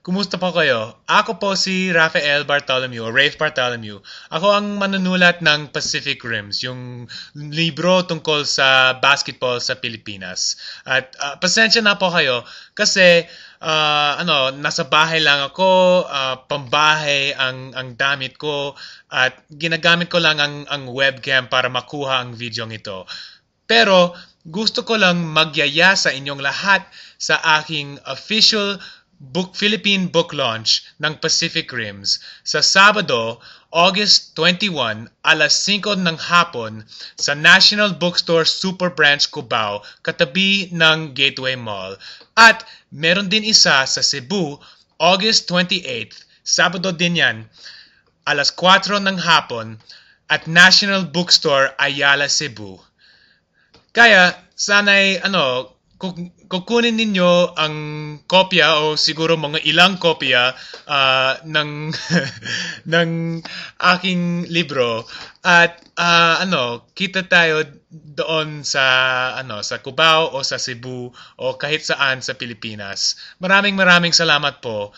Kumusta po kayo? Ako po si Rafael Bartolomeu, o Rafe Bartolomeu. Ako ang manunulat ng Pacific Rims, yung libro tungkol sa basketball sa Pilipinas. At pasensya na po kayo kasi nasa bahay lang ako, pambahay ang damit ko at ginagamit ko lang ang webcam para makuha ang video ito. Pero gusto ko lang magyaya sa inyong lahat sa aking official Philippine book launch ng Pacific Rims sa Sabado, August 21, alas 5 ng hapon sa National Bookstore Super Branch Cubao, katabi ng Gateway Mall. At meron din isa sa Cebu, August 28, Sabado din yan, alas 4 ng hapon at National Bookstore Ayala, Cebu. Kaya sana'y kukunin ninyo ang kopya o siguro mga ilang kopya ng ng aking libro at kita tayo doon sa Cubao o sa Cebu o kahit saan sa Pilipinas. Maraming salamat po.